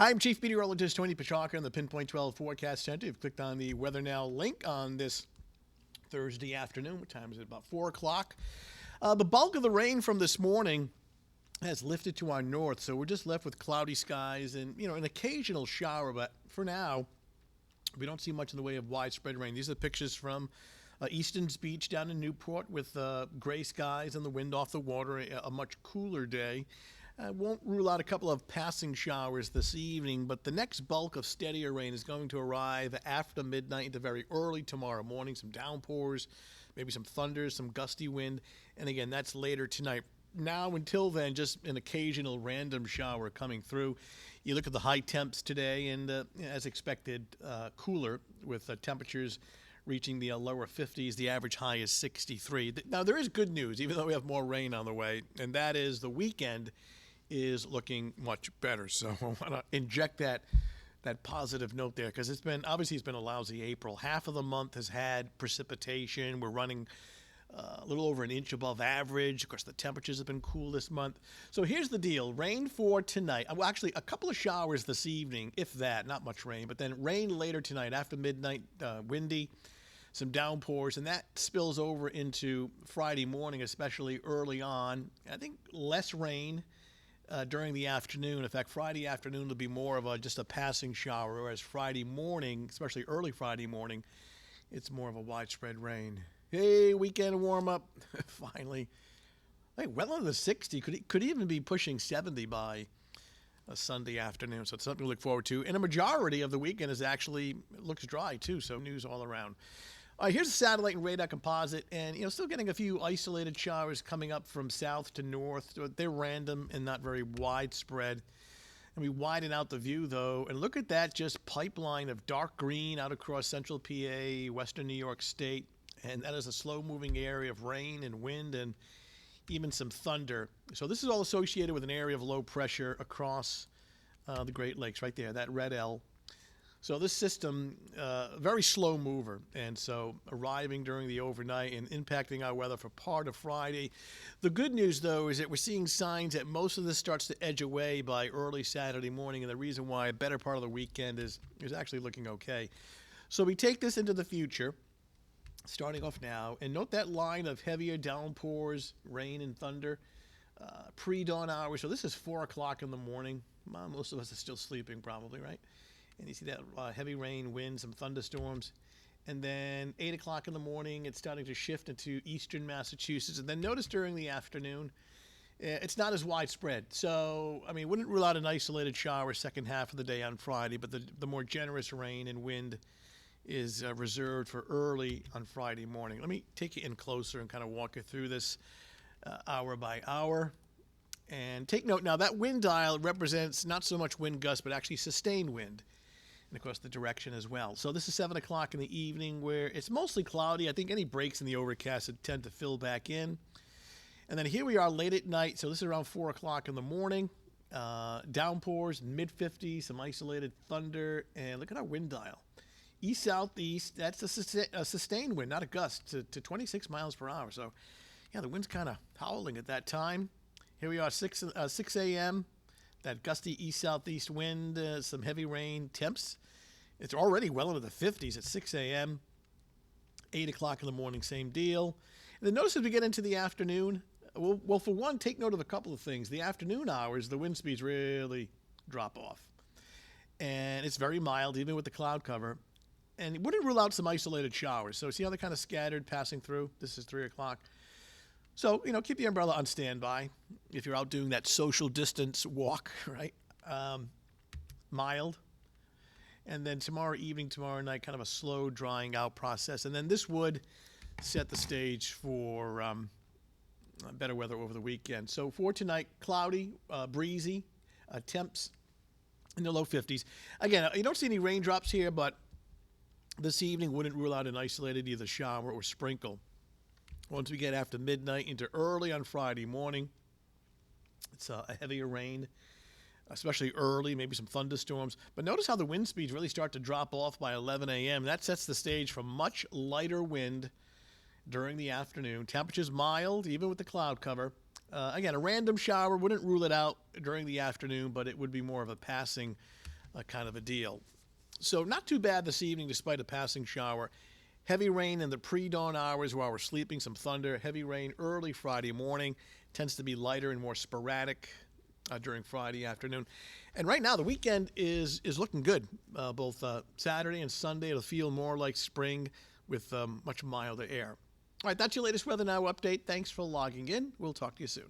Hi, I'm Chief Meteorologist Tony Petrarca in the Pinpoint 12 Forecast Center. You've clicked on the Weather Now link on this Thursday afternoon. What time is it? About 4 o'clock. The bulk of the rain from this morning has lifted to our north, so we're just left with cloudy skies and, an occasional shower. But for now, we don't see much in the way of widespread rain. These are pictures from EASTON'S beach down in Newport with gray skies and the wind off the water, a much cooler day. I won't rule out a couple of passing showers this evening, but the next bulk of steadier rain is going to arrive after midnight into very early tomorrow morning. Some downpours, maybe some thunders, some gusty wind, and again, that's later tonight. Now, until then, just an occasional random shower coming through. You look at the high temps today, and as expected, cooler with temperatures reaching the lower 50s. The average high is 63. Now, there is good news, even though we have more rain on the way, and that is the weekend is looking much better. So I want to inject that positive note there, because it's been a lousy April. Half of the month has had precipitation. We're running a little over an inch above average. Of course, the temperatures have been cool this month. So here's the deal. Rain for tonight. Well, actually, a couple of showers this evening, if that, not much rain. But then rain later tonight after midnight, windy, some downpours, and that spills over into Friday morning, especially early on. I think less rain during the afternoon. In fact, Friday afternoon will be more of just a passing shower, whereas Friday morning, especially early Friday morning, it's more of a widespread rain. Hey, weekend warm-up, finally. Hey, well into the 60, could even be pushing 70 by a Sunday afternoon, so it's something to look forward to. And a majority of the weekend looks dry, too, so news all around. All right, here's a satellite and radar composite, and still getting a few isolated showers coming up from south to north. They're random and not very widespread. And we widen out the view, though, and look at that just pipeline of dark green out across central PA, western New York State, and that is a slow-moving area of rain and wind and even some thunder. So this is all associated with an area of low pressure across the Great Lakes, right there, that red L. So this system, very slow mover, and so arriving during the overnight and impacting our weather for part of Friday. The good news, though, is that we're seeing signs that most of this starts to edge away by early Saturday morning, and the reason why a better part of the weekend is actually looking okay. So we take this into the future, starting off now, and note that line of heavier downpours, rain and thunder, pre-dawn hours. So this is 4 o'clock in the morning. Most of us are still sleeping probably, right? And you see that heavy rain, wind, some thunderstorms. And then 8 o'clock in the morning, it's starting to shift into eastern Massachusetts. And then notice during the afternoon, it's not as widespread. So, wouldn't rule out an isolated shower second half of the day on Friday, but the more generous rain and wind is reserved for early on Friday morning. Let me take you in closer and kind of walk you through this hour by hour. And take note now, that wind dial represents not so much wind gusts, but actually sustained wind. And, of course, the direction as well. So this is 7 o'clock in the evening where it's mostly cloudy. I think any breaks in the overcast would tend to fill back in. And then here we are late at night. So this is around 4 o'clock in the morning. Downpours, mid-50s, some isolated thunder. And look at our wind dial. East-southeast, that's a sustained wind, not a gust, to 26 miles per hour. So, yeah, the wind's kind of howling at that time. Here we are, 6 a.m., that gusty east-southeast wind, some heavy rain, temps. It's already well into the 50s at 6 a.m., 8 o'clock in the morning, same deal. And then notice as we get into the afternoon, well, for one, take note of a couple of things. The afternoon hours, the wind speeds really drop off. And it's very mild, even with the cloud cover. And it wouldn't rule out some isolated showers. So see how they're kind of scattered, passing through? This is 3 o'clock. So, keep the umbrella on standby if you're out doing that social distance walk, right? Mild. And then tomorrow night, kind of a slow drying out process. And then this would set the stage for better weather over the weekend. So for tonight, cloudy, breezy, temps in the low 50s. Again, you don't see any raindrops here, but this evening wouldn't rule out an isolated either shower or sprinkle. Once we get after midnight into early on Friday morning, it's a heavier rain, especially early, maybe some thunderstorms. But notice how the wind speeds really start to drop off by 11 a.m. That sets the stage for much lighter wind during the afternoon. Temperatures mild, even with the cloud cover. Again, a random shower, wouldn't rule it out during the afternoon, but it would be more of a passing kind of a deal. So not too bad this evening despite a passing shower. Heavy rain in the pre-dawn hours while we're sleeping, some thunder. Heavy rain early Friday morning. Tends to be lighter and more sporadic during Friday afternoon. And right now the weekend is looking good. Both Saturday and Sunday it'll feel more like spring with much milder air. All right, that's your latest Weather Now update. Thanks for logging in. We'll talk to you soon.